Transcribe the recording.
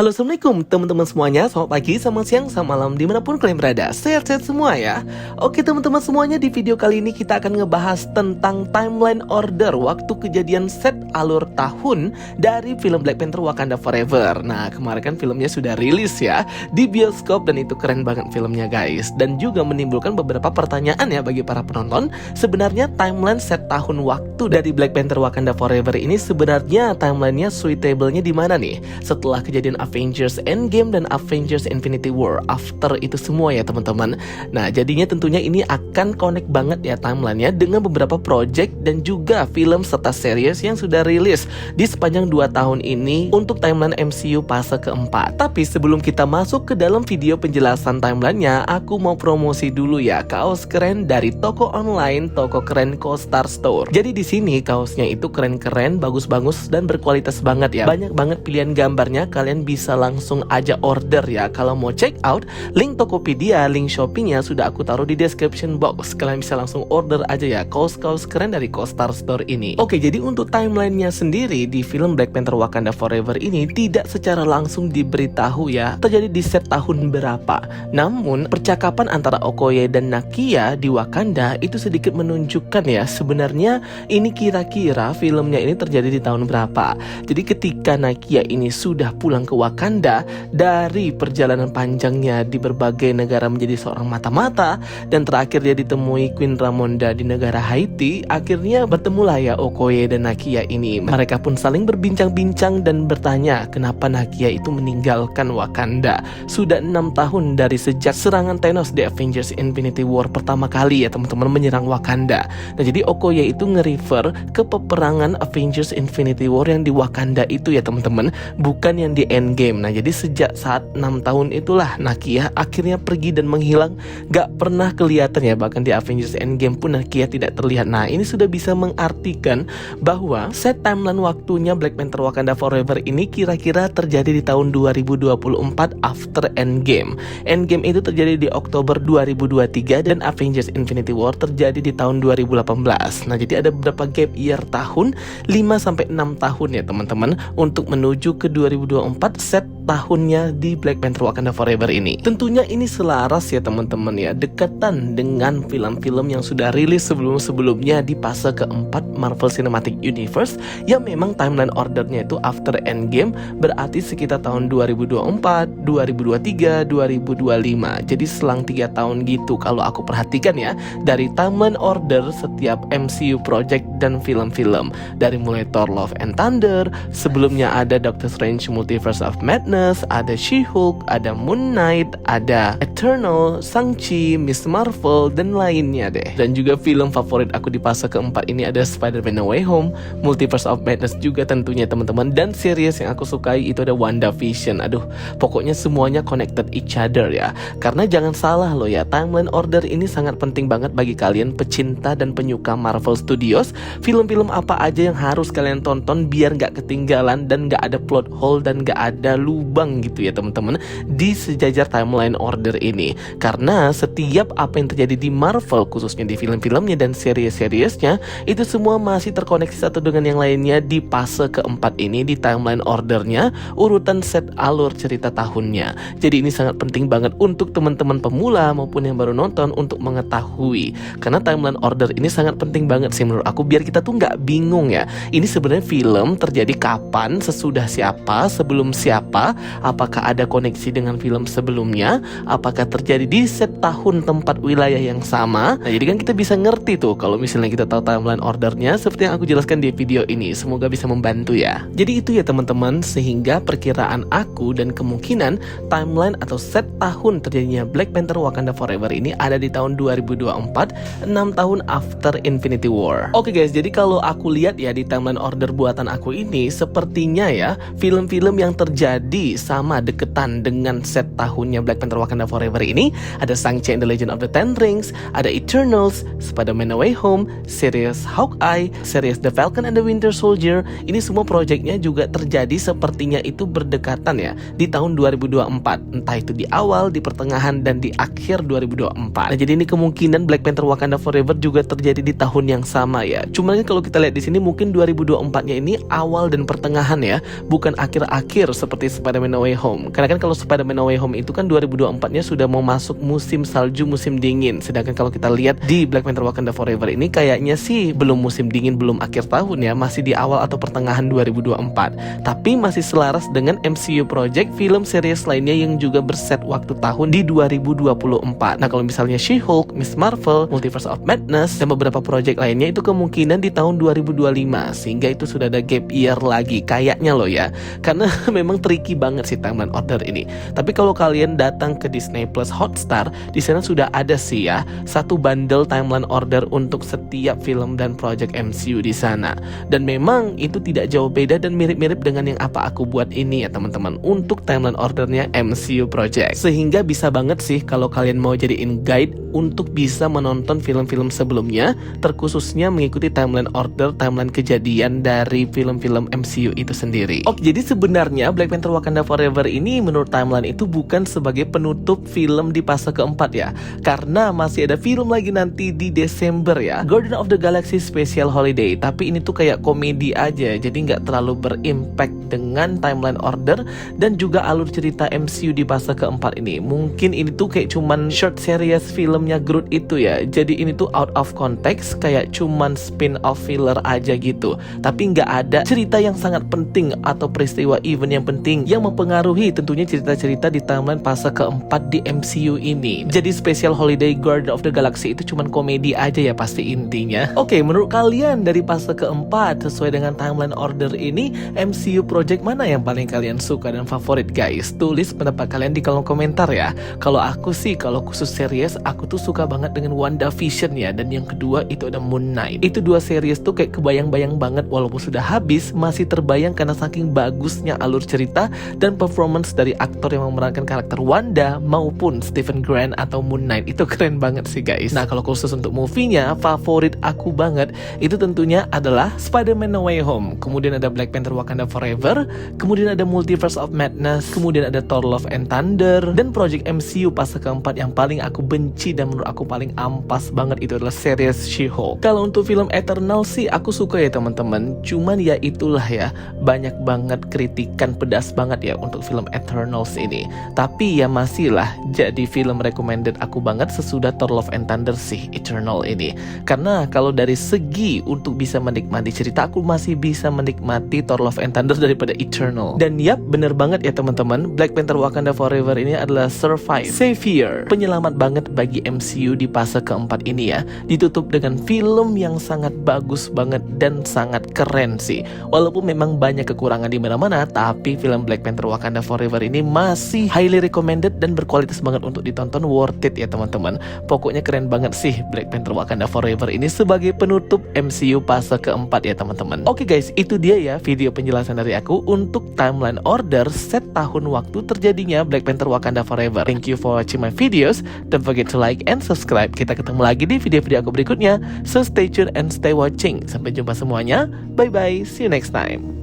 Halo, assalamualaikum teman-teman semuanya. Selamat pagi, selamat siang, selamat malam, dimanapun kalian berada. Sehat-sehat semua ya. Oke teman-teman semuanya, di video kali ini kita akan ngebahas tentang timeline order waktu kejadian set alur tahun dari film Black Panther Wakanda Forever. Nah, kemarin kan filmnya sudah rilis ya di bioskop, dan itu keren banget filmnya guys. Dan juga menimbulkan beberapa pertanyaan ya bagi para penonton. Sebenarnya timeline set tahun waktu dari Black Panther Wakanda Forever ini sebenarnya timelinenya suitable-nya di mana nih? Setelah kejadian Avengers Endgame dan Avengers Infinity War, after itu semua ya teman-teman. Nah, jadinya tentunya ini akan connect banget ya timelinenya dengan beberapa project dan juga film serta series yang sudah rilis di sepanjang 2 tahun ini untuk timeline MCU fase keempat. Tapi sebelum kita masuk ke dalam video penjelasan timelinenya, aku mau promosi dulu ya kaos keren dari toko online, toko keren CoStar Store. Jadi di sini kaosnya itu keren-keren, bagus-bagus dan berkualitas banget ya. Banyak banget pilihan gambarnya, kalian bisa langsung aja order ya. Kalau mau check out, link Tokopedia, link Shopee-nya sudah aku taruh di description box. Kalian bisa langsung order aja ya kaos-kaos keren dari CoStar Store ini. Oke, jadi untuk timelinenya sendiri di film Black Panther Wakanda Forever ini tidak secara langsung diberitahu ya terjadi di set tahun berapa. Namun percakapan antara Okoye dan Nakia di Wakanda itu sedikit menunjukkan ya sebenarnya ini kira-kira filmnya ini terjadi di tahun berapa. Jadi ketika Nakia ini sudah pulang ke Wakanda dari perjalanan panjangnya di berbagai negara menjadi seorang mata-mata, dan terakhir dia ditemui Queen Ramonda di negara Haiti, akhirnya bertemulah ya Okoye dan Nakia ini. Mereka pun saling berbincang-bincang dan bertanya kenapa Nakia itu meninggalkan Wakanda. Sudah 6 tahun dari sejak serangan Thanos di Avengers Infinity War pertama kali ya teman-teman menyerang Wakanda. Nah, jadi Okoye itu nge-refer ke peperangan Avengers Infinity War yang di Wakanda itu ya teman-teman, bukan yang di Endgame. Nah, jadi sejak saat 6 tahun itulah Nakia akhirnya pergi dan menghilang, gak pernah kelihatan ya. Bahkan di Avengers Endgame pun Nakia tidak terlihat. Nah, ini sudah bisa mengartikan bahwa set timeline waktunya Black Panther Wakanda Forever ini kira-kira terjadi di tahun 2024 after Endgame. Endgame itu terjadi di Oktober 2023 dan Avengers Infinity War terjadi di tahun 2018. Nah, jadi ada beberapa gap year tahun, 5-6 tahun ya teman-teman untuk menuju ke 2024 set tahunnya di Black Panther Wakanda Forever ini. Tentunya ini selaras ya teman-teman ya, dekatan dengan film-film yang sudah rilis sebelum-sebelumnya di fase keempat Marvel Cinematic Universe yang memang timeline ordernya itu after Endgame, berarti sekitar tahun 2024, 2023, 2025. Jadi selang 3 tahun gitu kalau aku perhatikan ya dari timeline order setiap MCU project dan film-film. Dari mulai Thor Love and Thunder, sebelumnya ada Doctor Strange Multiverse of Madness, ada She-Hulk, ada Moon Knight, ada Eternal, Shang-Chi, Miss Marvel, dan lainnya deh. Dan juga film favorit aku di fase keempat ini ada Spider-Man No Way Home, Multiverse of Madness juga tentunya teman-teman, dan series yang aku sukai itu ada WandaVision. Aduh, pokoknya semuanya connected each other ya. Karena jangan salah loh ya, timeline order ini sangat penting banget bagi kalian pecinta dan penyuka Marvel Studios. Film-film apa aja yang harus kalian tonton biar gak ketinggalan dan gak ada plot hole dan gak ada lubang gitu ya teman-teman di sejajar timeline order ini. Karena setiap apa yang terjadi di Marvel, khususnya di film-filmnya dan series-seriesnya, itu semua masih terkoneksi satu dengan yang lainnya di fase keempat ini di timeline ordernya, urutan set alur cerita tahunnya. Jadi ini sangat penting banget untuk teman-teman pemula maupun yang baru nonton untuk mengetahui. Karena timeline order ini sangat penting banget sih menurut aku, biar kita tuh nggak bingung ya. Ini sebenarnya film terjadi kapan, sesudah siapa, sebelum siapa, apakah ada koneksi dengan film sebelumnya, apakah terjadi di set tahun tempat wilayah yang sama. Nah, jadi kan kita bisa ngerti tuh kalau misalnya kita tahu timeline ordernya seperti yang aku jelaskan di video ini. Semoga bisa membantu ya. Jadi itu ya teman-teman, sehingga perkiraan aku dan kemungkinan timeline atau set tahun terjadinya Black Panther Wakanda Forever ini ada di tahun 2024, 6 tahun after Infinity War. Oke guys, jadi kalau aku lihat ya di timeline order buatan aku ini, sepertinya ya film-film yang terjadi sama deketan dengan set tahunnya Black Panther Wakanda Forever ini ada Shang-Chi and the Legend of the Ten Rings, ada Eternals, Spider-Man No Way Home, series Hawkeye, series The Falcon and the Winter Soldier. Ini semua proyeknya juga terjadi sepertinya itu berdekatan ya di tahun 2024, entah itu di awal, di pertengahan, dan di akhir 2024. Nah, jadi ini kemungkinan Black Panther Wakanda Forever juga terjadi di tahun yang sama ya. Cuman kalau kita lihat di sini mungkin 2024-nya ini awal dan pertengahan ya, bukan akhir-akhir seperti Spider-Man No Way Home. Karena kan kalau Spider-Man No Way Home itu kan 2024-nya sudah mau masuk musim salju, musim dingin. Sedangkan kalau kita lihat di Black Panther Wakanda Forever ini kayaknya sih belum musim dingin, belum akhir tahun ya, masih di awal atau pertengahan 2024. Tapi masih selaras dengan MCU project film series lainnya yang juga berset waktu tahun di 2024. Nah, kalau misalnya She-Hulk, Miss Marvel, Multiverse of Madness, dan beberapa project lainnya itu kemungkinan di tahun 2025. Sehingga itu sudah ada gap year lagi kayaknya loh ya. Karena memang tricky banget sih timeline order ini. Tapi kalau kalian datang ke Disney Plus Hotstar, di sana sudah ada sih ya satu bundle timeline order untuk setiap film dan project MCU di sana. Dan memang itu tidak jauh beda dan mirip-mirip dengan yang apa aku buat ini ya teman-teman, untuk timeline ordernya MCU project. Sehingga bisa banget sih kalau kalian mau jadiin guide untuk bisa menonton film-film sebelumnya, terkhususnya mengikuti timeline order, timeline kejadian dari film-film MCU itu sendiri. Oke, jadi sebenarnya Black Panther Wakanda Forever ini menurut timeline itu bukan sebagai penutup film di fase keempat ya, karena masih ada film lagi nanti di Desember ya, Guardians of the Galaxy Special Holiday. Tapi ini tuh kayak komedi aja, jadi nggak terlalu berimpact dengan timeline order dan juga alur cerita MCU di fase keempat ini. Mungkin ini tuh kayak cuman short series filmnya Groot itu ya, jadi ini tuh out of context, kayak cuman spin-off filler aja gitu. Tapi nggak ada cerita yang sangat penting atau peristiwa event yang penting yang mempengaruhi tentunya cerita-cerita di timeline fase keempat di MCU ini. Jadi Special Holiday Guardians of the Galaxy itu cuman komedi aja ya pasti intinya. Oke, menurut kalian dari fase keempat sesuai dengan timeline order ini, MCU project mana yang paling kalian suka dan favorit guys? Tulis pendapat kalian di kolom komentar ya. Kalau aku sih, kalau khusus series, aku tuh suka banget dengan WandaVision ya, dan yang kedua itu ada Moon Knight. Itu dua series tuh kayak kebayang-bayang banget, walaupun sudah habis masih terbayang karena saking bagusnya alur cerita dan performance dari aktor yang memerankan karakter Wanda maupun Stephen Grant atau Moon Knight. Itu keren banget sih guys. Nah, kalau khusus untuk movie-nya, favorit aku banget itu tentunya adalah Spider-Man No Way Home, kemudian ada Black Panther Wakanda Forever, kemudian ada Multiverse of Madness, kemudian ada Thor Love and Thunder, dan project MCU fase keempat yang paling aku benci dan menurut aku paling ampas banget itu adalah series She-Hulk. Kalau untuk film Eternal sih aku suka ya teman-teman, cuman ya itulah ya, banyak banget kritikan pedas banget ya untuk film Eternals ini. Tapi ya masih lah jadi film recommended aku banget sesudah Thor Love and Thunder sih Eternal ini. Karena kalau dari segi untuk bisa menikmati cerita, aku masih bisa menikmati Thor Love and Thunder daripada Eternal. Dan yap, bener banget ya teman-teman, Black Panther Wakanda Forever ini adalah savior, penyelamat banget bagi MCU di fase keempat ini ya. Ditutup dengan film yang sangat bagus banget dan sangat keren sih. Walaupun memang banyak kekurangan di mana-mana, tapi film Black Panther Wakanda Forever ini masih highly recommended dan berkualitas banget untuk ditonton, worth it ya teman-teman. Pokoknya keren banget sih Black Panther Wakanda Forever ini sebagai penutup MCU fase keempat ya teman-teman. Oke guys, itu dia ya video penjelasan dari aku untuk timeline order set tahun waktu terjadinya Black Panther Wakanda Forever. Thank you for watching my videos. Don't forget to like and subscribe. Kita ketemu lagi di video-video aku berikutnya. So stay tuned and stay watching. Sampai jumpa semuanya. Bye bye. See you next time.